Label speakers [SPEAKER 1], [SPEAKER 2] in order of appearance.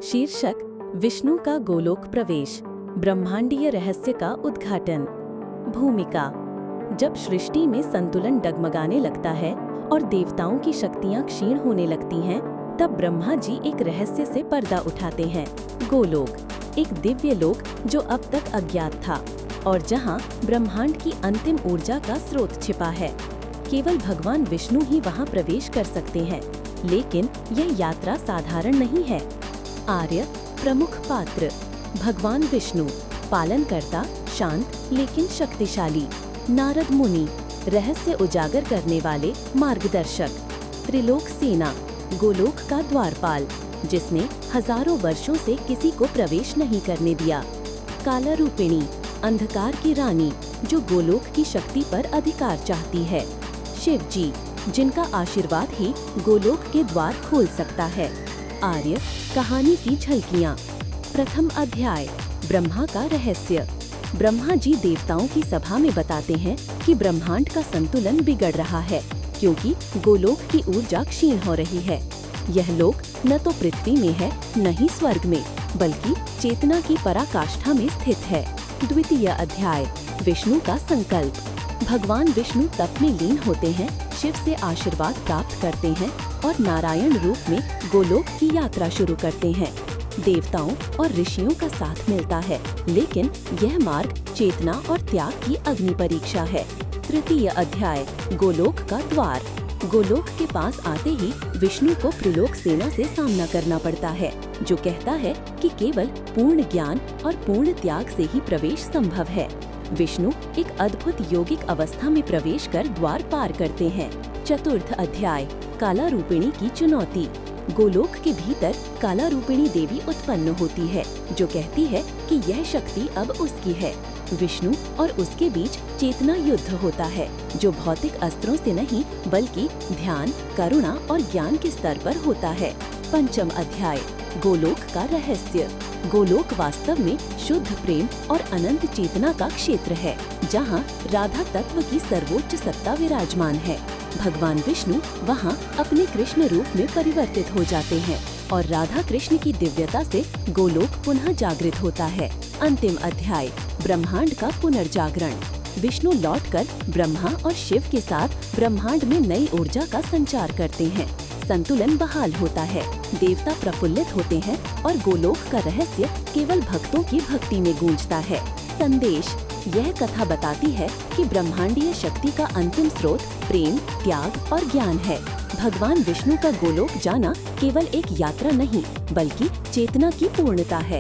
[SPEAKER 1] शीर्षक विष्णु का गोलोक प्रवेश, ब्रह्मांडीय रहस्य का उद्घाटन। भूमिका। जब सृष्टि में संतुलन डगमगाने लगता है और देवताओं की शक्तियां क्षीण होने लगती हैं, तब ब्रह्मा जी एक रहस्य से पर्दा उठाते हैं। गोलोक, एक दिव्य लोक जो अब तक अज्ञात था और जहां ब्रह्मांड की अंतिम ऊर्जा का स्रोत छिपा है। केवल भगवान विष्णु ही वहां प्रवेश कर सकते हैं, लेकिन यह यात्रा साधारण नहीं है। आर्य, प्रमुख पात्र। भगवान विष्णु, पालनकर्ता, शांत लेकिन शक्तिशाली। नारद मुनि, रहस्य उजागर करने वाले मार्गदर्शक। त्रिलोक सेना, गोलोक का द्वारपाल, जिसने हजारों वर्षों से किसी को प्रवेश नहीं करने दिया। काला रूपिणी, अंधकार की रानी, जो गोलोक की शक्ति पर अधिकार चाहती है। शिव जी, जिनका आशीर्वाद ही गोलोक के द्वार खोल सकता है। आर्य, कहानी की झलकियाँ। प्रथम अध्याय, ब्रह्मा का रहस्य। ब्रह्मा जी देवताओं की सभा में बताते हैं कि ब्रह्मांड का संतुलन बिगड़ रहा है, क्योंकि गोलोक की ऊर्जा क्षीण हो रही है। यह लोक न तो पृथ्वी में है, न ही स्वर्ग में, बल्कि चेतना की पराकाष्ठा में स्थित है। द्वितीय अध्याय, विष्णु का संकल्प। भगवान विष्णु तप में लीन होते हैं, शिव से आशीर्वाद प्राप्त करते हैं और नारायण रूप में गोलोक की यात्रा शुरू करते हैं। देवताओं और ऋषियों का साथ मिलता है, लेकिन यह मार्ग चेतना और त्याग की अग्नि परीक्षा है। तृतीय अध्याय, गोलोक का द्वार। गोलोक के पास आते ही विष्णु को त्रिलोक सेना से सामना करना पड़ता है, जो कहता है कि केवल पूर्ण ज्ञान और पूर्ण त्याग से ही प्रवेश संभव है। विष्णु एक अद्भुत योगिक अवस्था में प्रवेश कर द्वार पार करते हैं। चतुर्थ अध्याय, काला रूपिणी की चुनौती। गोलोक के भीतर काला रूपिणी देवी उत्पन्न होती है, जो कहती है कि यह शक्ति अब उसकी है। विष्णु और उसके बीच चेतना युद्ध होता है, जो भौतिक अस्त्रों से नहीं बल्कि ध्यान, करुणा और ज्ञान के स्तर पर होता है। पंचम अध्याय, गोलोक का रहस्य। गोलोक वास्तव में शुद्ध प्रेम और अनंत चेतना का क्षेत्र है, जहाँ राधा तत्व की सर्वोच्च सत्ता विराजमान है। भगवान विष्णु वहाँ अपने कृष्ण रूप में परिवर्तित हो जाते हैं और राधा कृष्ण की दिव्यता से गोलोक पुनः जागृत होता है। अंतिम अध्याय, ब्रह्मांड का पुनर्जागरण। विष्णु लौटकर ब्रह्मा और शिव के साथ ब्रह्मांड में नई ऊर्जा का संचार करते हैं। संतुलन बहाल होता है, देवता प्रफुल्लित होते हैं और गोलोक का रहस्य केवल भक्तों की भक्ति में गूंजता है। संदेश, यह कथा बताती है कि ब्रह्मांडीय शक्ति का अंतिम स्रोत प्रेम, त्याग और ज्ञान है। भगवान विष्णु का गोलोक जाना केवल एक यात्रा नहीं, बल्कि चेतना की पूर्णता है।